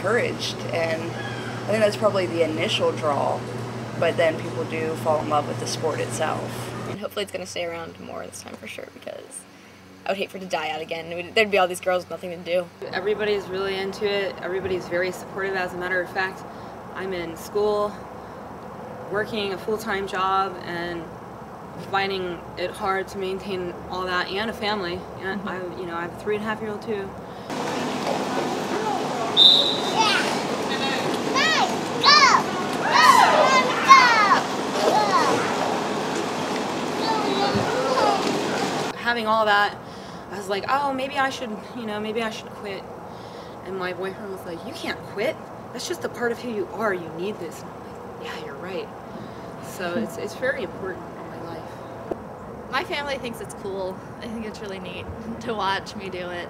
encouraged, and I think that's probably the initial draw, but then people do fall in love with the sport itself. And hopefully it's going to stay around more this time for sure, because I would hate for it to die out again. There'd be all these girls with nothing to do. Everybody's really into it. Everybody's very supportive. As a matter of fact, I'm in school, working a full-time job, and finding it hard to maintain all that and a family. And I have a 3.5-year-old too. Having all that, I was like, oh, maybe I should quit. And my boyfriend was like, you can't quit. That's just a part of who you are. You need this. And I'm like, yeah, you're right. So it's very important in my life. My family thinks it's cool. I think it's really neat to watch me do it.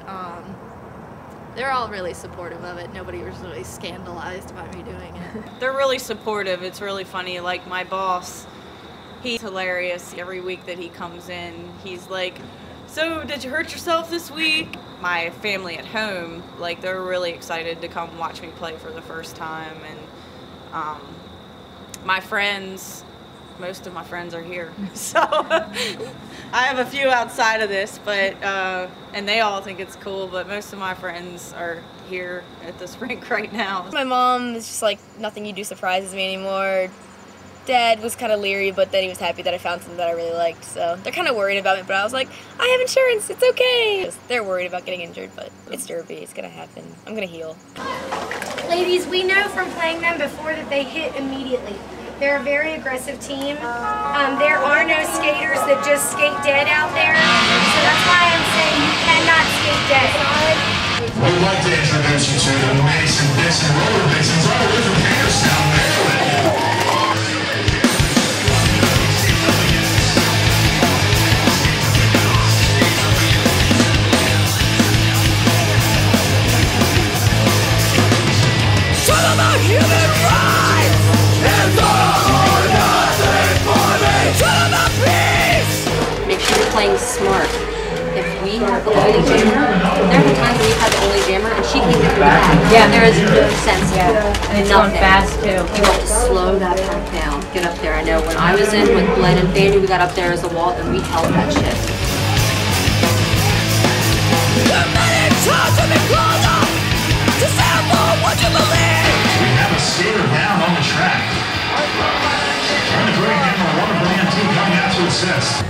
They're all really supportive of it. Nobody was really scandalized about me doing it. They're really supportive. It's really funny. Like my boss, he's hilarious. Every week that he comes in, he's like, so did you hurt yourself this week? My family at home, like, they're really excited to come watch me play for the first time. And my friends, most of my friends are here. So I have a few outside of this, but and they all think it's cool, but most of my friends are here at this rink right now. My mom is just like, nothing you do surprises me anymore. Dad was kind of leery, but then he was happy that I found something that I really liked. So they're kind of worried about me, but I was like, I have insurance, it's okay. They're worried about getting injured, but it's derby, it's gonna happen. I'm gonna heal. Ladies, we know from playing them before that they hit immediately. They're a very aggressive team. There are no skaters that just skate dead out there. So that's why I'm saying you cannot skate dead. We'd like to introduce you to the Mason-Dixon roller Vixens all the way from Hagerstown, Maryland. Human rights! It's all or nothing for me! Shut up, peace! Make sure you're playing smart. If we have the only jammer, there have been times when we've had the only jammer and she came through back. Yeah. There is no sense in and it's going fast too. You have to slow that pack down. Get up there. I know when I was in with Glenn and Fanny, we got up there as a wall and we held that shit. Too many times have been called up to stand for what you believe! We have a skater down on the track. Trying to bring in the Water Brand team coming out to assist.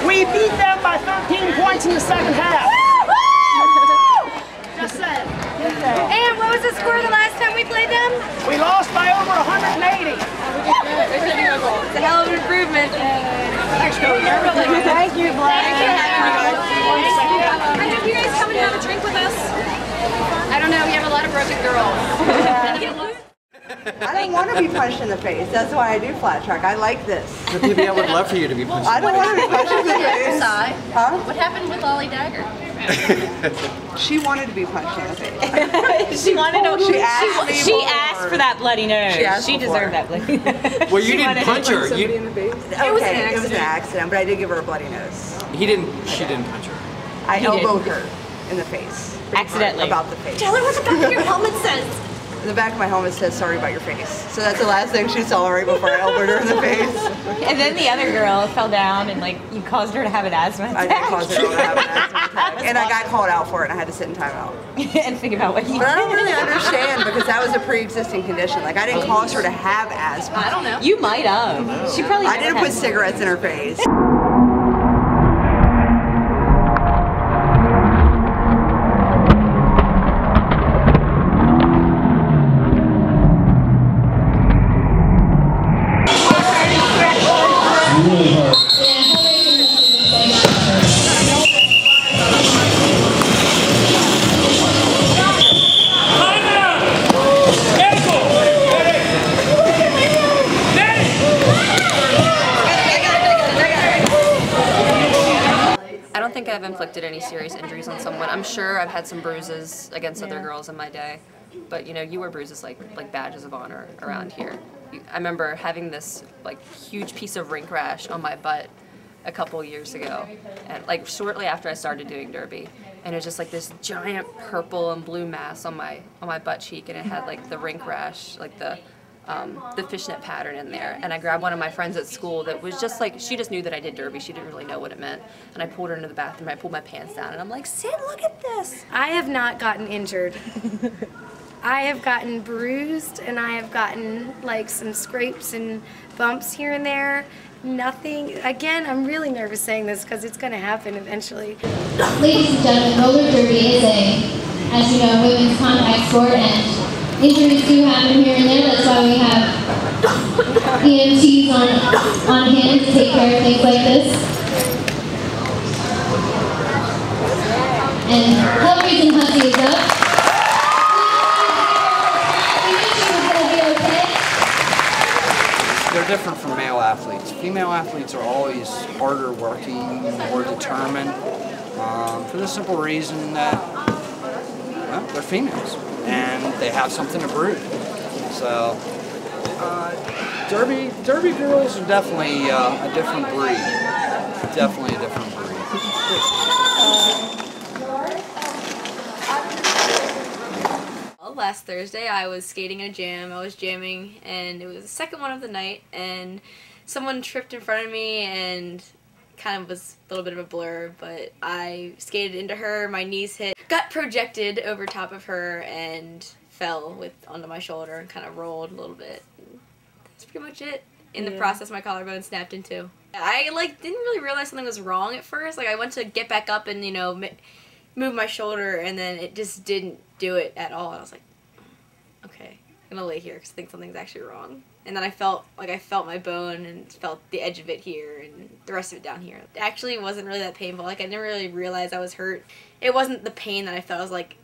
We beat them by 13 points in the second half. Just saying. And what was the score the last time we played them? We lost by over 180. It's a hell of an improvement. Thanks, Cody. Thank you, Black. Thank you. I hope you guys come and have a drink with us. I don't know, we have a lot of broken girls. I don't want to be punched in the face. That's why I do flat track. I like this. Maybe I would love for you to be punched in the face. I don't want to be punched in the face. Huh? What happened with Lolly Dagger? She wanted to be punched in the face. She wanted to. She asked for that bloody nose. She deserved that bloody nose. Well, you didn't punch her. Somebody in the face. Okay, it was an accident, but I did give her a bloody nose. She didn't punch her. I elbowed her in the face. Accidentally. About the face. Tell her what the back of your helmet says. In the back of my helmet says, sorry about your face. So that's the last thing she saw right before I elbowed her in the face. And then the other girl fell down and like you caused her to have an asthma attack. I did cause her to have an asthma attack. And I got called out for it and I had to sit in timeout. And think about what you But I don't really understand because that was a pre-existing condition. Like I didn't cause her to have asthma. I don't know. You might have. She probably I didn't put cigarettes in her face. I don't think I've inflicted any serious injuries on someone. I'm sure I've had some bruises against other girls in my day, but you know, you wear bruises like badges of honor around here. I remember having this like huge piece of rink rash on my butt a couple years ago, and like shortly after I started doing derby, and it was just like this giant purple and blue mass on my butt cheek, and it had like the rink rash, like the fishnet pattern in there. And I grabbed one of my friends at school that was just like, she just knew that I did derby, she didn't really know what it meant, and I pulled her into the bathroom, I pulled my pants down, and I'm like, Sid, look at this! I have not gotten injured. I have gotten bruised, and I have gotten like some scrapes and bumps here and there. Nothing, again, I'm really nervous saying this because it's going to happen eventually. Ladies and gentlemen, roller derby is as you know, women's contact sport, and injuries do happen here and there. That's why we have EMTs on hand to take care of things like this. And Hellraise and Hussey is up. They're different from male athletes. Female athletes are always harder working, more determined, for the simple reason that well, they're females and they have something to prove. So, derby girls are definitely a different breed. Definitely a different breed. Last Thursday I was skating in a jam. I was jamming and it was the second one of the night and someone tripped in front of me and kind of was a little bit of a blur, but I skated into her, my knees hit, got projected over top of her and fell onto my shoulder and kind of rolled a little bit. That's pretty much it. In the process my collarbone snapped in two. I didn't really realize something was wrong at first. I went to get back up and move my shoulder and then it just didn't do it at all. I was like, okay, I'm gonna lay here because I think something's actually wrong. And then I felt my bone and felt the edge of it here and the rest of it down here. It actually wasn't really that painful. I didn't really realize I was hurt. It wasn't the pain that I felt. I was like,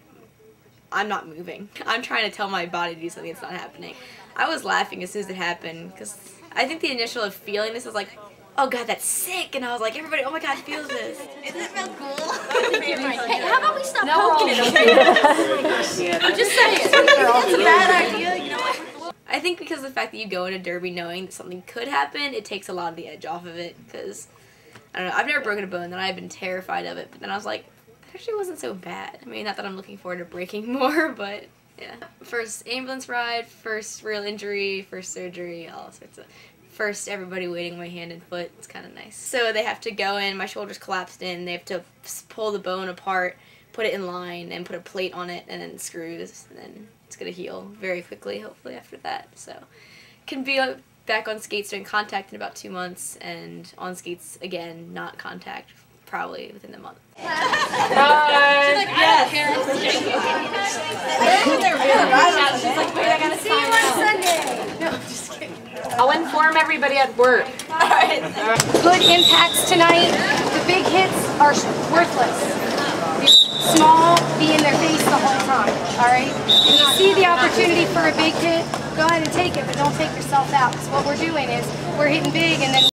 I'm not moving. I'm trying to tell my body to do something that's not happening. I was laughing as soon as it happened because I think the initial of feeling this was like, oh god, that's sick, and I was like, everybody, oh my god, feels this. Doesn't that feel cool? Hey, how about we stop poking it? I'm just saying, it's a bad idea, you know what? I think because of the fact that you go into derby knowing that something could happen, it takes a lot of the edge off of it, because, I don't know, I've never broken a bone, and I've been terrified of it, but then I was like, that actually wasn't so bad. I mean, not that I'm looking forward to breaking more, but yeah. First ambulance ride, first real injury, first surgery, all sorts of. First, everybody waiting my hand and foot. It's kind of nice. So they have to go in, my shoulders collapsed in, they have to pull the bone apart, put it in line, and put a plate on it, and then screws, and then it's going to heal very quickly, hopefully, after that. So, can be back on skates doing contact in about 2 months, and on skates again, not contact, probably within the month. See you on Sunday. No, I'm just kidding. I'll inform everybody at work. Alright. Good impacts tonight. The big hits are worthless. The small, be in their face the whole time. Alright? If you see the opportunity for a big hit, go ahead and take it, but don't take yourself out. Because what we're doing is we're hitting big and then